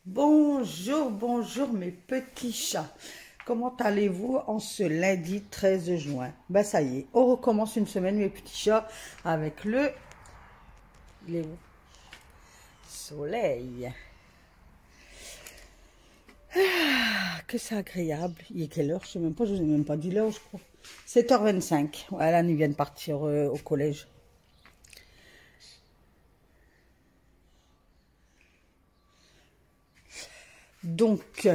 Bonjour, bonjour mes petits chats. Comment allez-vous en ce lundi 13 juin? Ben ça y est, on recommence une semaine mes petits chats avec le soleil. Que c'est agréable. Il est quelle heure? Je sais même pas, je vous ai même pas dit l'heure, je crois. 7h25. Voilà, ils viennent partir au collège. Donc,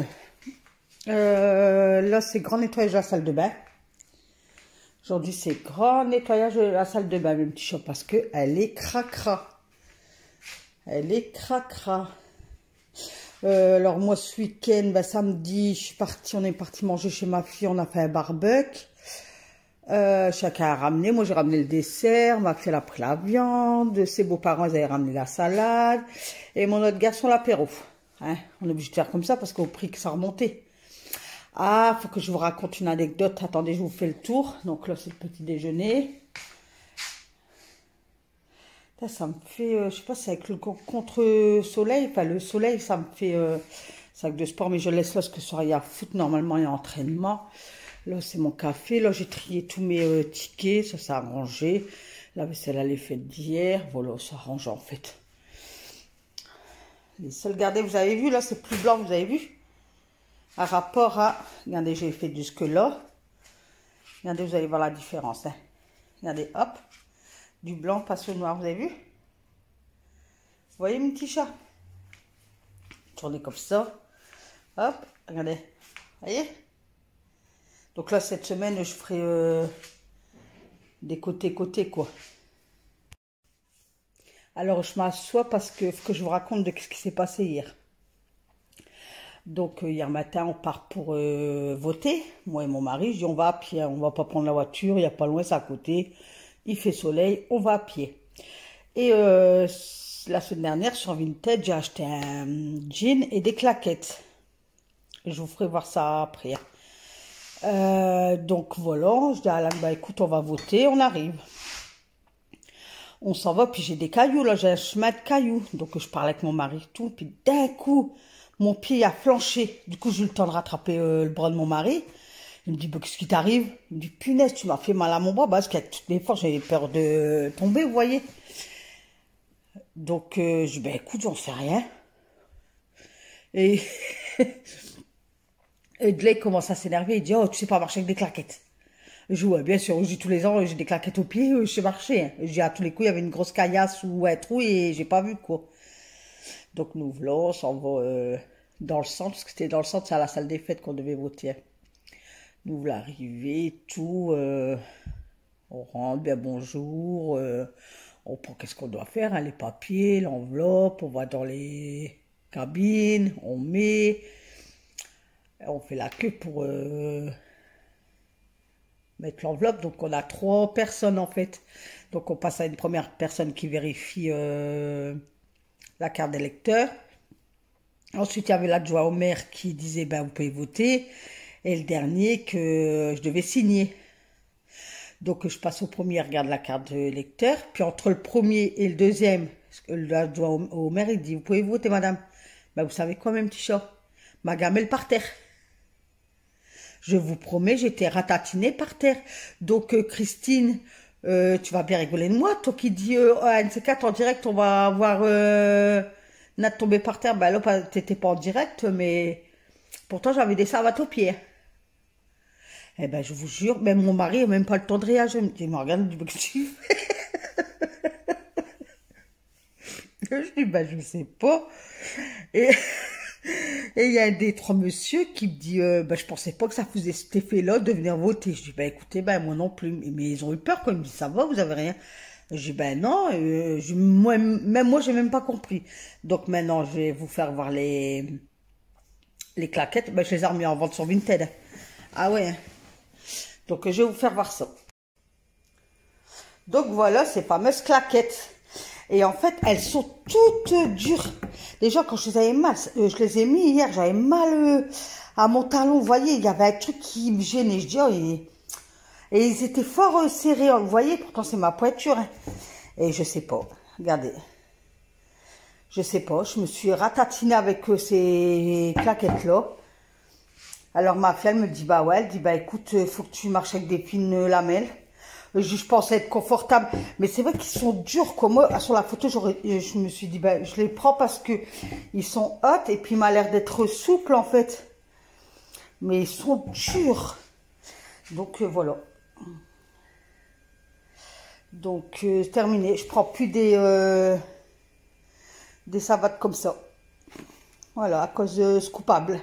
là, c'est grand nettoyage de la salle de bain. Aujourd'hui, c'est grand nettoyage de la salle de bain, mes petits chats, parce qu'elle est cracra. Elle est cracra. Alors, moi, ce week-end, ben, samedi, on est parti manger chez ma fille, on a fait un barbecue. Chacun a ramené, moi j'ai ramené le dessert, ma fille elle a pris la viande, ses beaux-parents ils avaient ramené la salade, et mon autre garçon l'apéro. Hein, on est obligé de faire comme ça parce qu'au prix que ça remontait. Ah, faut que je vous raconte une anecdote. Attendez, je vous fais le tour. Donc là, c'est le petit déjeuner. Ça me fait, je sais pas, c'est avec le contre-soleil. Enfin, le soleil, ça me fait sac de sport, mais je laisse là parce que ce soir, il y a foot, normalement, il y a entraînement. Là, c'est mon café. Là, j'ai trié tous mes tickets. Ça a rangé. La vaisselle, elle est faite d'hier. Voilà, ça range en fait. Les seuls, regardez, vous avez vu, là, c'est plus blanc, vous avez vu? Par rapport à, regardez, j'ai fait jusque-là. Regardez, vous allez voir la différence. Hein. Regardez, hop, du blanc passe au noir, vous avez vu? Vous voyez, mon petit chat? Tournez comme ça. Hop, regardez. Vous voyez? Donc là, cette semaine, je ferai des côtés-côtés, quoi. Alors, je m'assois parce que faut que je vous raconte de ce qui s'est passé hier. Donc, hier matin, on part pour voter. Moi et mon mari, je dis on va à pied, on va pas prendre la voiture, il n'y a pas loin, c'est à côté. Il fait soleil, on va à pied. Et la semaine dernière, sur Vinted, j'ai acheté un jean et des claquettes. Je vous ferai voir ça après. Donc, voilà, je dis à Alan, bah écoute, on va voter, on arrive. On s'en va, puis j'ai des cailloux, là, j'ai un chemin de cailloux. Donc, je parle avec mon mari, tout, puis d'un coup, mon pied a flanché. Du coup, j'ai eu le temps de rattraper le bras de mon mari. Il me dit, bah, qu'est-ce qui t'arrive? Il me dit, punaise, tu m'as fait mal à mon bras, parce qu'à toutes les fois, j'avais peur de tomber, vous voyez. Donc, je dis, bah, écoute, j'en sais rien. Et, et de là, il commence à s'énerver, il dit, oh, tu sais pas marcher avec des claquettes. Je dis, ouais, bien sûr, je dis tous les ans, j'ai des claquettes aux pieds, je sais marcher. Hein. Je dis, à tous les coups, il y avait une grosse caillasse ou un trou et j'ai pas vu, quoi. Donc, nous voilà, on s'en va dans le centre, parce que c'était dans le centre, c'est à la salle des fêtes qu'on devait voter. Hein. Nous voilà arrivés, tout, on rentre, bien bonjour, on prend qu'est-ce qu'on doit faire, hein, les papiers, l'enveloppe, on va dans les cabines, on met, on fait la queue pour mettre l'enveloppe. Donc on a 3 personnes en fait. Donc on passe à une première personne qui vérifie la carte d'électeur. Ensuite, il y avait l'adjoint au maire qui disait, ben, vous pouvez voter. Et le dernier que je devais signer. Donc, je passe au premier, regarde la carte d'électeur. Puis, entre le premier et le deuxième, l'adjoint au maire, il dit, vous pouvez voter, madame. Ben, vous savez quoi, même petit chat? Ma gamelle par terre. Je vous promets, j'étais ratatinée par terre. Donc, Christine, tu vas bien rigoler de moi. Toi qui dis, à NC4 en direct, on va avoir... Nat tombé par terre, ben là, t'étais pas en direct, mais pourtant j'avais des savates aux pieds. Eh ben, je vous jure, même mon mari n'a même pas le temps de réagir. Il me regarde, il me dit, qu'est-ce que tu fais? Je dis, ben, je sais pas. Et il y a un des 3 monsieur qui me dit, ben, je pensais pas que ça faisait cet effet-là de venir voter. Je dis, ben, écoutez, ben, moi non plus. Mais ils ont eu peur, quoi. Ils me disent, ça va, vous avez rien. Je dis, ben non, même moi, j'ai même pas compris. Donc maintenant, je vais vous faire voir les claquettes. Ben, je les ai remis en vente sur Vinted. Ah ouais. Hein. Donc, je vais vous faire voir ça. Donc, voilà ces fameuses claquettes. Et en fait, elles sont toutes dures. Déjà, quand je les avais mal, je les ai mis hier, j'avais mal à mon talon. Vous voyez, il y avait un truc qui me gênait. Je dis, oh, et ils étaient fort serrés, vous voyez, pourtant c'est ma pointure. Hein. Et je sais pas, regardez. Je sais pas, je me suis ratatinée avec ces claquettes-là. Alors ma fille, elle me dit, bah ouais, elle dit, bah écoute, faut que tu marches avec des fines lamelles. Je pensais être confortable, mais c'est vrai qu'ils sont durs, quoi. Moi, sur la photo, je me suis dit, bah je les prends parce que ils sont hauts et puis il m'a l'air d'être souple, en fait. Mais ils sont durs. Donc, voilà. Donc, terminé. Je prends plus des savates comme ça. Voilà, à cause de ce coupable.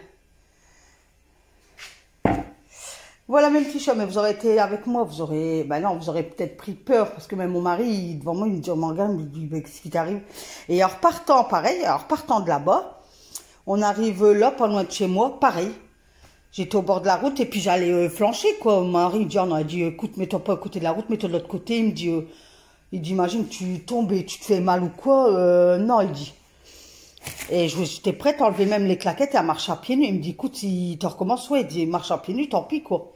Voilà mes petits chats, mais vous aurez été avec moi, vous aurez, ben non, vous aurez peut-être pris peur, parce que même mon mari, devant moi, il me dit, oh Morgane, il me dit, ben, qu'est-ce qui t'arrive? Et en repartant, pareil, en repartant de là-bas, on arrive là, pas loin de chez moi, pareil. J'étais au bord de la route et puis j'allais flancher, quoi. Mon mari, il dit, on a dit, écoute, mets-toi pas à côté de la route, mets-toi de l'autre côté. Il me dit, imagine, tu tombes et tu te fais mal ou quoi? Non, il dit. Et j'étais prête à enlever même les claquettes et à marcher à pieds nus. Il me dit, écoute, si tu recommences, ouais, il dit, marche à pieds nus, tant pis, quoi.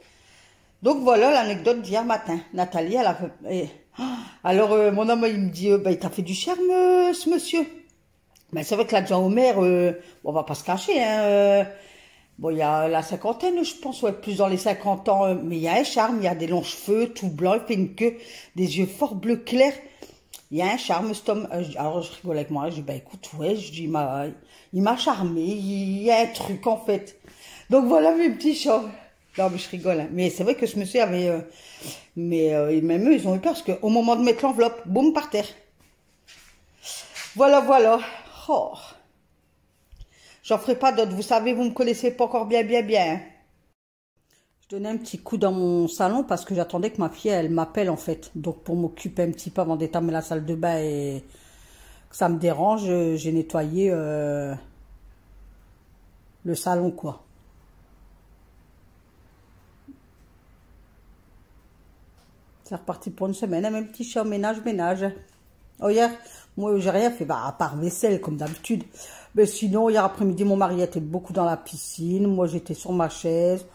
Donc voilà l'anecdote d'hier matin. Nathalie, elle a fait... Alors, mon homme, il me dit, bah, il t'a fait du charme, ce monsieur. Ben, c'est vrai que l'adjoint au maire, bon, on va pas se cacher, hein. Bon, il y a la cinquantaine, je pense, ouais, plus dans les 50 ans, mais il y a un charme, il y a des longs cheveux, tout blanc, il fait une queue, des yeux fort bleu clair. Il y a un charme, cet homme. Alors, je rigole avec moi, je dis, bah écoute, ouais, je dis, il m'a charmé, il y a un truc, en fait. Donc voilà mes petits chats. Non, mais je rigole, hein. Mais c'est vrai que ce monsieur avait... même eux, ils ont eu peur, parce qu'au moment de mettre l'enveloppe, boum, par terre. Voilà, voilà. Oh. J'en ferai pas d'autres. Vous savez, vous me connaissez pas encore bien, bien, bien. Je donnais un petit coup dans mon salon parce que j'attendais que ma fille, elle m'appelle en fait. Donc pour m'occuper un petit peu avant d'étamer la salle de bain et que ça me dérange, j'ai nettoyé le salon, quoi. C'est reparti pour une semaine, hein, mes petits chats, ménage. Oh, hier, moi, j'ai rien fait, bah, à part vaisselle, comme d'habitude. Mais sinon, hier après-midi, mon mari était beaucoup dans la piscine. Moi, j'étais sur ma chaise.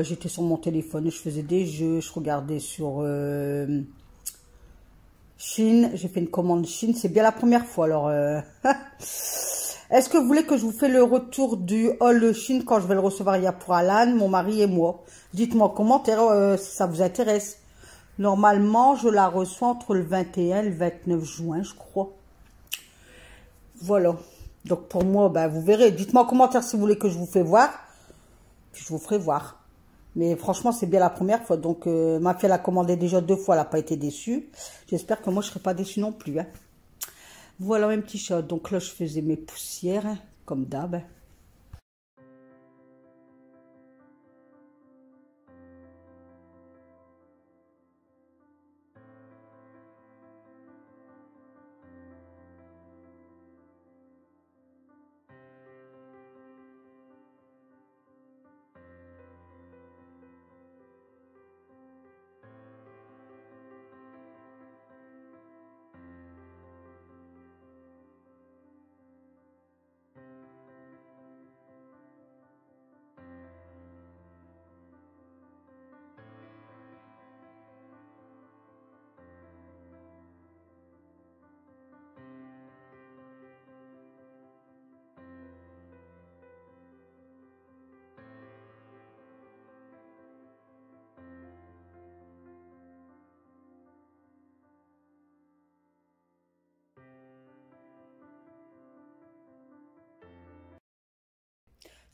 J'étais sur mon téléphone. Je faisais des jeux. Je regardais sur Chine. J'ai fait une commande Chine. C'est bien la première fois, alors... Est-ce que vous voulez que je vous fasse le retour du haul Chine quand je vais le recevoir? Il y a pour Alan, mon mari et moi. Dites-moi en commentaire si ça vous intéresse. Normalement, je la reçois entre le 21 et le 29 juin, je crois. Voilà. Donc, pour moi, ben, vous verrez. Dites-moi en commentaire si vous voulez que je vous fasse voir. Puis, je vous ferai voir. Mais franchement, c'est bien la première fois. Donc, ma fille, elle a commandé déjà 2 fois. Elle n'a pas été déçue. J'espère que moi, je ne serai pas déçue non plus. Hein. Voilà, mes petits chats. Donc là, je faisais mes poussières, hein, comme d'hab.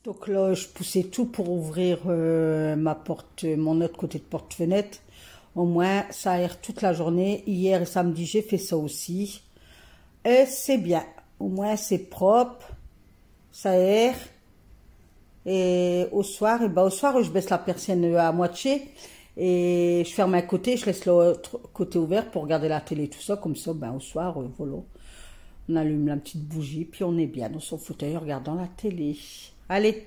Donc là, je poussais tout pour ouvrir ma porte, mon autre côté de porte-fenêtre. Au moins, ça aère toute la journée. Hier et samedi, j'ai fait ça aussi. Et c'est bien. Au moins, c'est propre. Ça aère. Et au soir, je baisse la persienne à moitié. Et je ferme un côté, je laisse l'autre côté ouvert pour regarder la télé, tout ça. Comme ça, ben, au soir, voilà. On allume la petite bougie, puis on est bien dans son fauteuil en regardant la télé. Allez,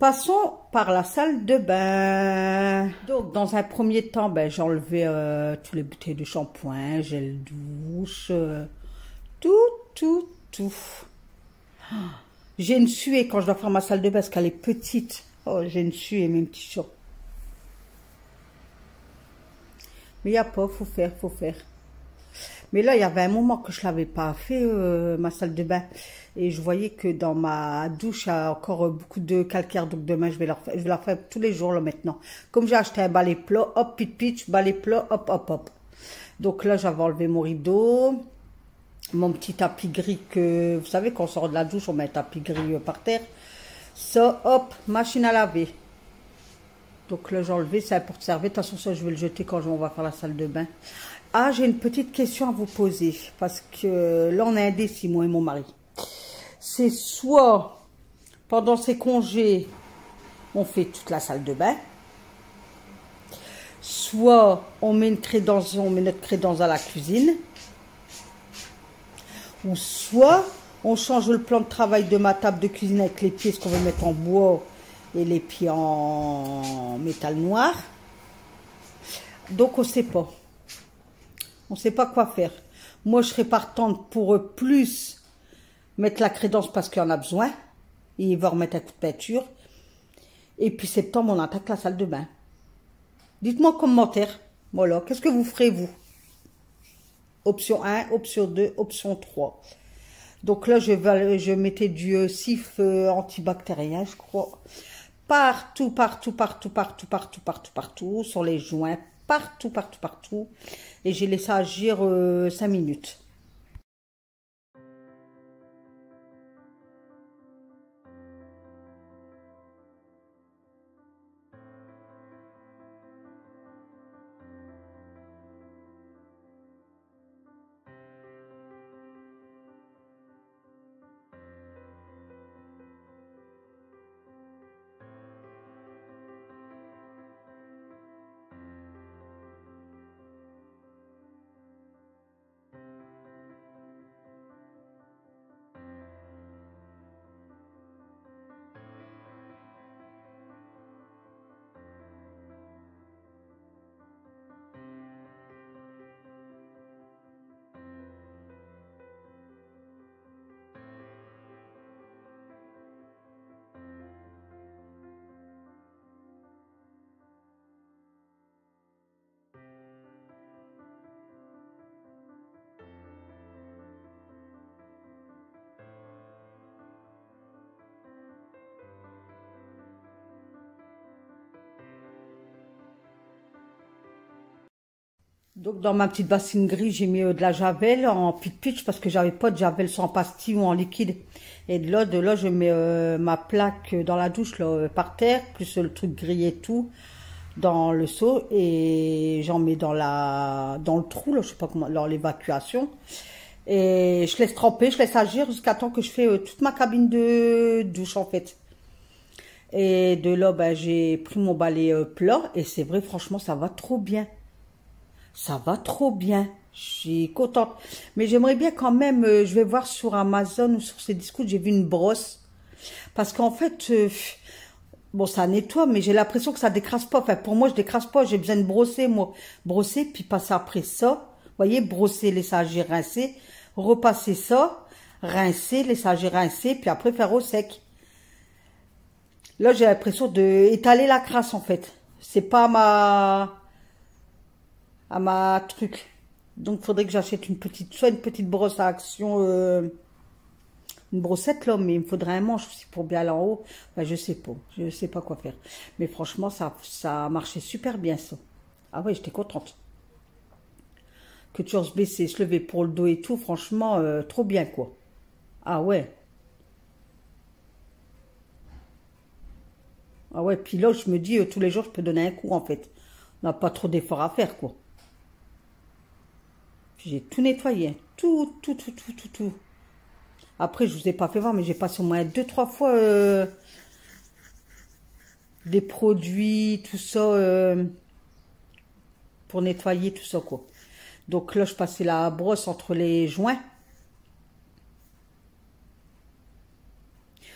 passons par la salle de bain. Donc, dans un premier temps, ben, j'ai enlevé tous les bouteilles de shampoing, gel douche, tout. Oh, j'ai une suée quand je dois faire ma salle de bain parce qu'elle est petite. Oh, j'ai une suée, mes petits chats. Mais il n'y a pas, faut faire. Mais là, il y avait un moment que je l'avais pas fait, ma salle de bain. Et je voyais que dans ma douche, il y a encore beaucoup de calcaire. Donc demain, je vais la faire tous les jours là maintenant. Comme j'ai acheté un balai plat, hop, pitch, balai plat, hop, hop, hop. Donc là, j'avais enlevé mon rideau, mon petit tapis gris que, vous savez, quand on sort de la douche, on met un tapis gris par terre. Ça, hop, machine à laver. Donc là, j'ai enlevé, c'est un porte-serviette. De toute façon, ça, je vais le jeter quand on va faire la salle de bain. Ah, j'ai une petite question à vous poser. Parce que là, on est indécis, moi et mon mari. C'est soit, pendant ses congés, on fait toute la salle de bain. Soit, on met notre crédence à la cuisine. Ou soit, on change le plan de travail de ma table de cuisine avec les pieds, ce qu'on veut mettre en bois et les pieds en métal noir. Donc, on ne sait pas. On ne sait pas quoi faire. Moi, je serais partante pour plus mettre la crédence parce qu'il y en a besoin. Et il va remettre un coup de peinture. Et puis, septembre, on attaque la salle de bain. Dites-moi en commentaire. Voilà. Qu'est-ce que vous ferez, vous? Option 1, option 2, option 3. Donc là, je mettais du sif antibactérien, je crois. Partout, partout, partout, partout, partout, partout, partout, sur les joints, partout, partout, partout. Et j'ai laissé agir 5 minutes. Donc dans ma petite bassine grise, j'ai mis de la javel en pitch parce que j'avais pas de javel sans pastille ou en liquide. Et de là, je mets ma plaque dans la douche là, par terre, plus le truc gris et tout dans le seau et j'en mets dans le trou là, je sais pas comment, dans l'évacuation. Et je laisse tremper, je laisse agir jusqu'à temps que je fais toute ma cabine de douche en fait. Et de là, ben, j'ai pris mon balai plat et c'est vrai, franchement, ça va trop bien. Ça va trop bien. Je suis contente. Mais j'aimerais bien quand même, je vais voir sur Amazon ou sur ces discours, j'ai vu une brosse. Parce qu'en fait, bon, ça nettoie, mais j'ai l'impression que ça décrase pas. Enfin, pour moi, je décrase pas. J'ai besoin de brosser, moi. Brosser, puis passer après ça. Vous voyez, brosser, laisser agir, rincer. Repasser ça, rincer, laisser agir, rincer, puis après faire au sec. Là, j'ai l'impression d'étaler la crasse, en fait. C'est pas à ma truc. Donc, il faudrait que j'achète soit une petite brosse à action, une brossette là, mais il me faudrait un manche aussi pour bien aller en haut. Ben, je sais pas. Je sais pas quoi faire. Mais franchement, ça a marché super bien, ça. Ah ouais, j'étais contente. Que tu se baisser, se lever pour le dos et tout, franchement, trop bien, quoi. Ah ouais. Ah ouais, puis là, je me dis, tous les jours, je peux donner un coup, en fait. On n'a pas trop d'efforts à faire, quoi. Puis j'ai tout nettoyé. Tout, tout, tout, tout, tout, tout. Après, je vous ai pas fait voir, mais j'ai passé au moins 2, 3 fois des produits, tout ça, pour nettoyer tout ça, quoi. Donc là, je passais la brosse entre les joints.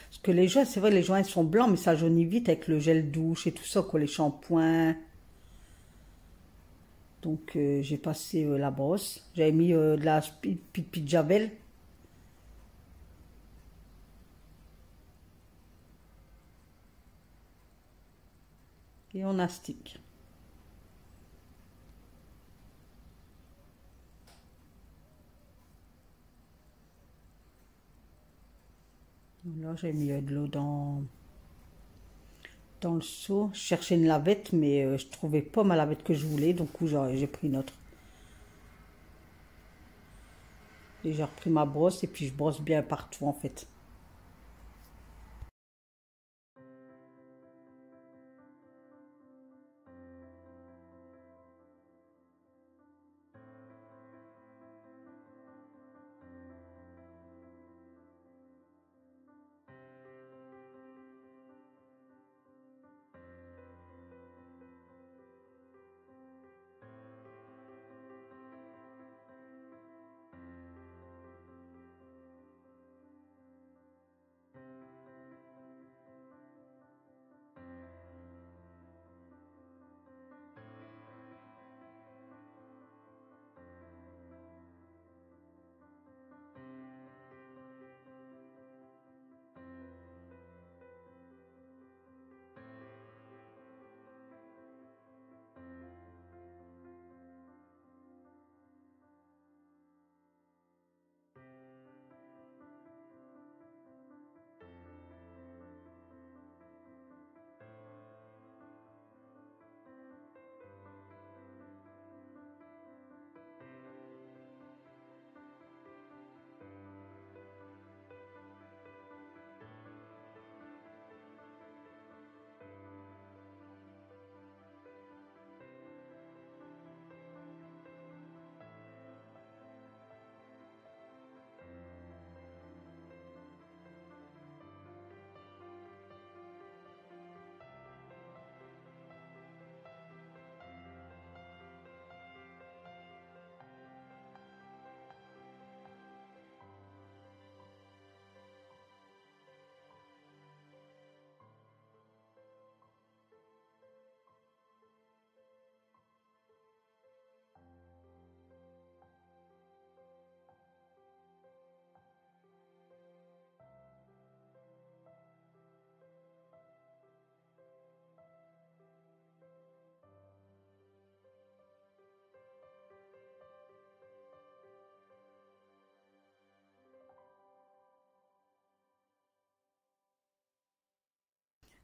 Parce que les joints, c'est vrai, les joints sont blancs, mais ça jaunit vite avec le gel douche et tout ça, quoi, les shampoings. Donc j'ai passé la brosse. J'avais mis de la pit javel. Et on astique. Là, j'ai mis de l'eau dans le seau. Je cherchais une lavette, mais je trouvais pas ma lavette que je voulais, donc j'ai pris une autre. Et j'ai repris ma brosse et puis je brosse bien partout en fait.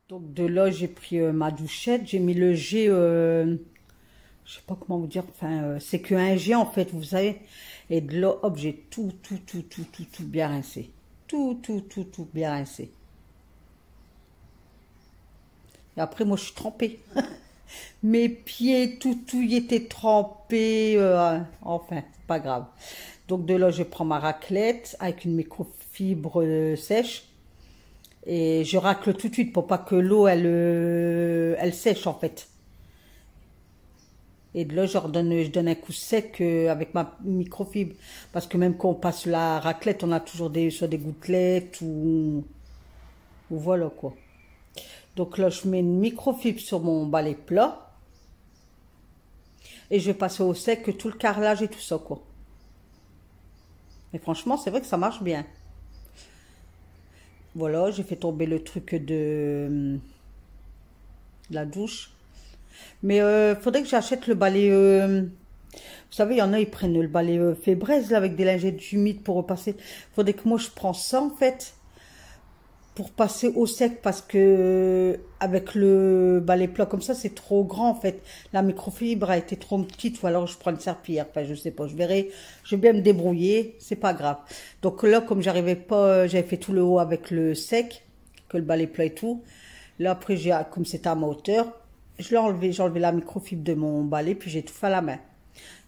Donc de là, j'ai pris ma douchette, j'ai mis le jet, je sais pas comment vous dire, enfin, c'est qu'un jet en fait, vous savez. Et de là, hop, j'ai tout bien rincé. Tout bien rincé. Et après, moi, je suis trempée. Mes pieds, tout y était trempé. Enfin, c'est pas grave. Donc de là, je prends ma raclette avec une microfibre sèche. Et je racle tout de suite pour pas que l'eau, elle sèche en fait. Et de là, je donne un coup sec avec ma microfibre. Parce que même quand on passe la raclette, on a toujours soit des gouttelettes ou voilà quoi. Donc là, je mets une microfibre sur mon balai plat. Et je vais passer au sec tout le carrelage et tout ça quoi. Et franchement, c'est vrai que ça marche bien. Voilà, j'ai fait tomber le truc de la douche. Mais faudrait que j'achète le balai. Vous savez, il y en a, ils prennent le balai Fébreze là, avec des lingettes humides pour repasser. Faudrait que moi je prends ça en fait pour passer au sec parce que avec le balai plat comme ça, c'est trop grand en fait. La microfibre a été trop petite ou alors je prends une serpillière. Enfin, je sais pas, je verrai. Je vais bien me débrouiller, c'est pas grave. Donc là, comme j'arrivais pas, j'avais fait tout le haut avec le sec, que le balai plat et tout. Là après, comme c'était à ma hauteur, j'ai enlevé la microfibre de mon balai puis j'ai tout fait à la main.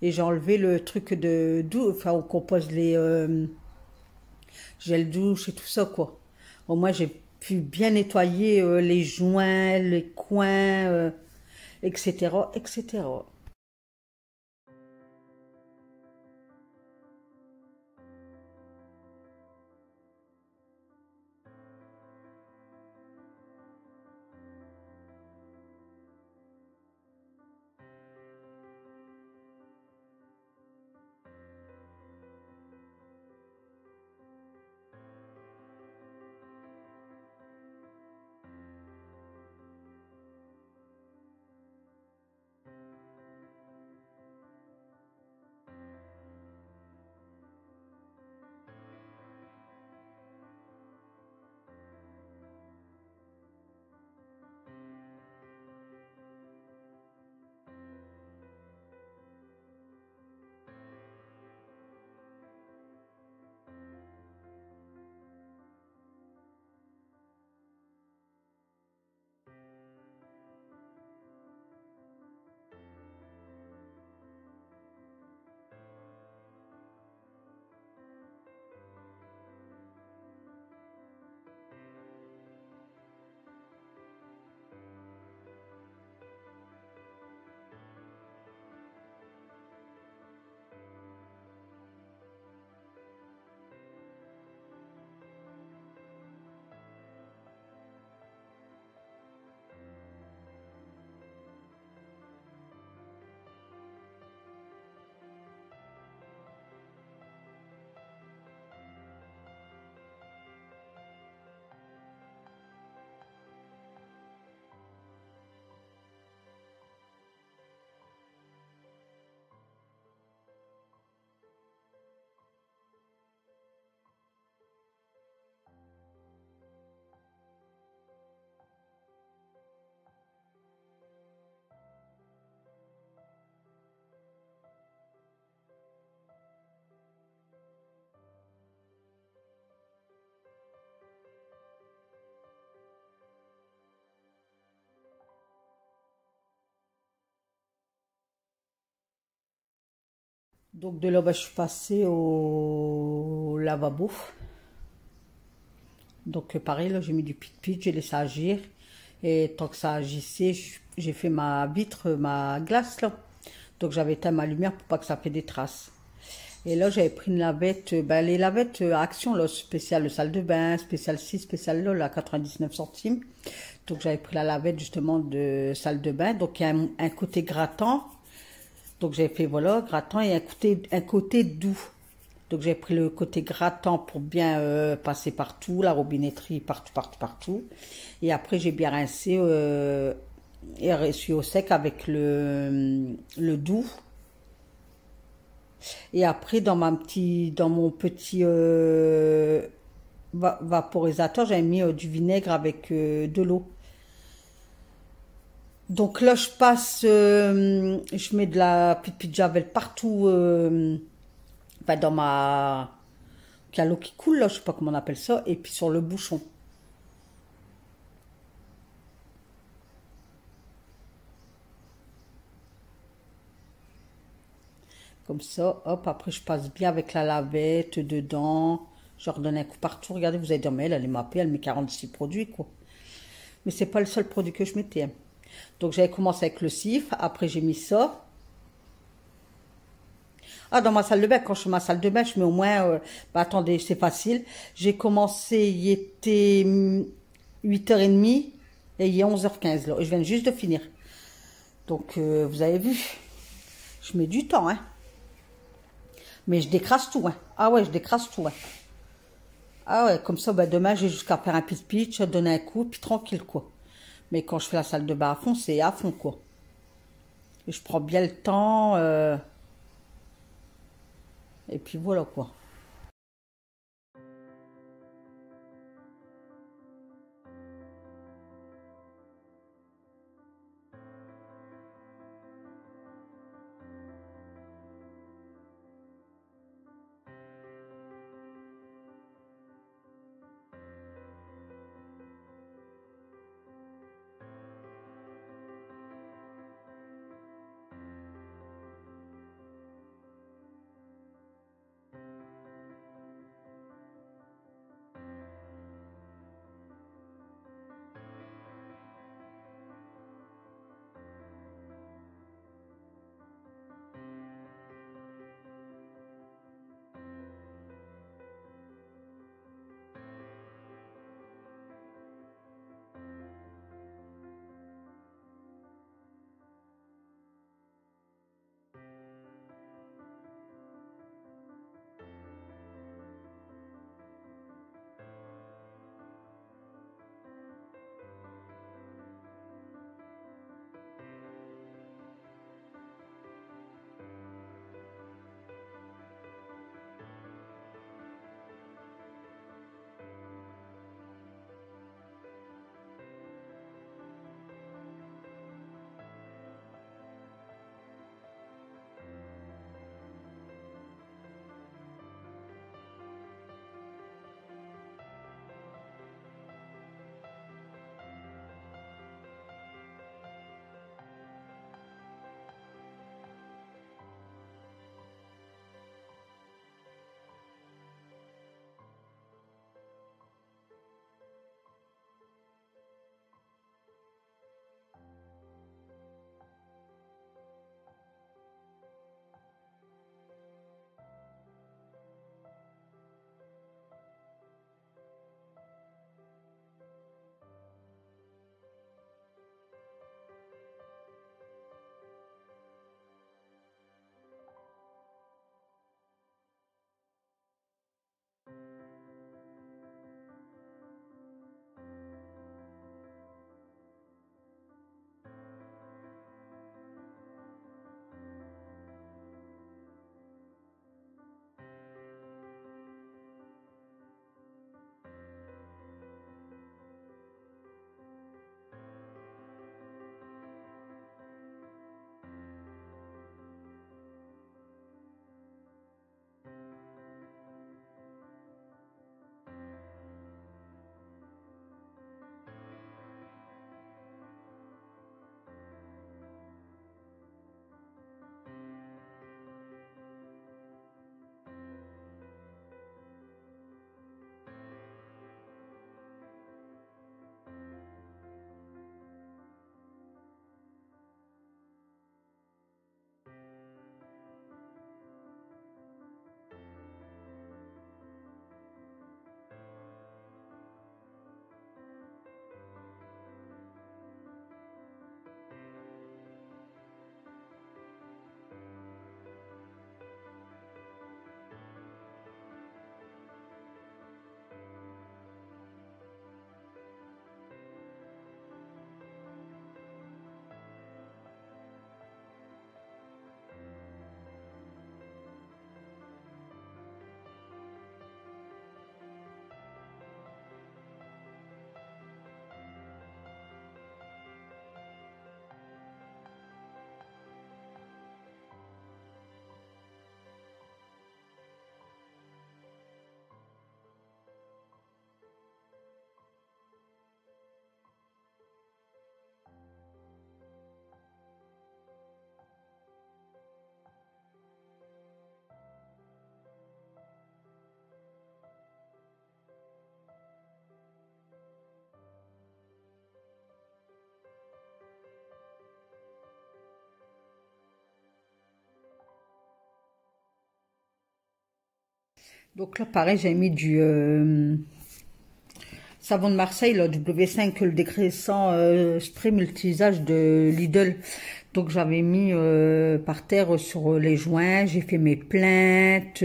Et j'ai enlevé le truc enfin, on compose les gel douche et tout ça, quoi. Au moins, j'ai pu bien nettoyer les joints, les coins, etc., etc. Donc de là, bah, je suis passée au lavabo. Donc pareil, là, j'ai mis du pit-pit, j'ai laissé agir. Et tant que ça agissait, j'ai fait ma vitre, ma glace là. Donc j'avais éteint ma lumière pour pas que ça fait des traces. Et là, j'avais pris une lavette, ben, les lavettes Action, là, spéciale salle de bain, spéciale ci, spéciale là, 99 centimes. Donc j'avais pris la lavette justement de salle de bain. Donc il y a un côté grattant. Donc j'avais fait, voilà, grattant et un côté doux. Donc j'ai pris le côté grattant pour bien passer partout, la robinetterie, partout, partout, partout. Et après, j'ai bien rincé et essuyé au sec avec le doux. Et après, dans mon petit vaporisateur, j'avais mis du vinaigre avec de l'eau. Donc là, je mets de la petite javel partout, enfin, dans ma... Il y a l'eau qui coule, là, je sais pas comment on appelle ça, et puis sur le bouchon. Comme ça, hop, après je passe bien avec la lavette dedans. Je redonne un coup partout. Regardez, vous allez dire, mais elle est mappée, elle met 46 produits, quoi. Mais c'est pas le seul produit que je mettais, hein. Donc j'avais commencé avec le cif, après j'ai mis ça. Ah, dans ma salle de bain, quand je fais ma salle de bain, je mets au moins... bah attendez, c'est facile. J'ai commencé, il était 8h30 et il est 11h15 là. Je viens juste de finir. Donc vous avez vu, je mets du temps, hein. Mais je décrase tout, hein. Ah ouais, je décrase tout, hein. Ah ouais, comme ça, bah, demain, j'ai jusqu'à faire un pitch, donner un coup, puis tranquille, quoi. Mais quand je fais la salle de bain à fond, c'est à fond, quoi. Et je prends bien le temps, et puis voilà, quoi. Donc là, pareil, j'ai mis du savon de Marseille, le W5, le dégraissant spray multi-usage de Lidl. Donc j'avais mis par terre sur les joints, j'ai fait mes plaintes,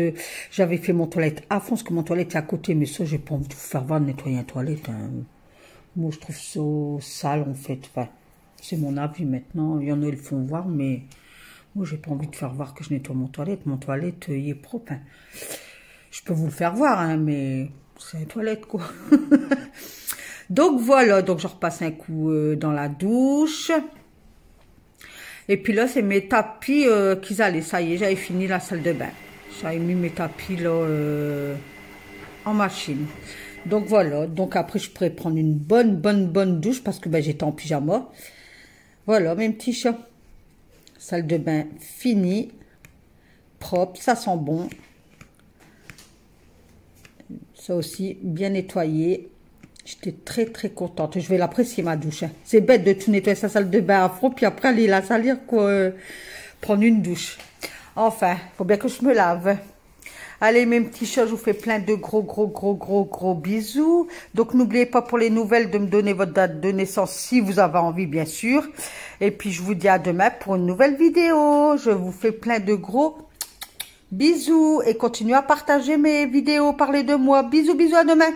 j'avais fait mon toilette à fond, parce que mon toilette est à côté, mais ça, j'ai pas envie de vous faire voir de nettoyer une toilette. Hein. Moi, je trouve ça sale, en fait. Enfin, c'est mon avis maintenant. Il y en a, ils le font voir, mais moi, j'ai pas envie de faire voir que je nettoie mon toilette. Mon toilette, il est propre. Hein. Je peux vous le faire voir, hein, mais c'est une toilette, quoi. Donc, voilà. Donc, je repasse un coup dans la douche. Et puis là, c'est mes tapis qu'ils allaient. Ça y est, j'avais fini la salle de bain. J'avais mis mes tapis, là, en machine. Donc voilà, donc après je pourrais prendre une bonne douche parce que ben, j'étais en pyjama. Voilà mes petits chats. Salle de bain finie, propre, ça sent bon. Ça aussi, bien nettoyé. J'étais très contente. Je vais l'apprécier ma douche. Hein. C'est bête de tout nettoyer sa salle de bain à fond, puis après aller la salir, quoi. Prendre une douche. Enfin, faut bien que je me lave. Allez mes petits chats, je vous fais plein de gros bisous. Donc n'oubliez pas pour les nouvelles de me donner votre date de naissance si vous avez envie bien sûr. Et puis je vous dis à demain pour une nouvelle vidéo. Je vous fais plein de gros bisous et continuez à partager mes vidéos, parlez de moi. Bisous à demain.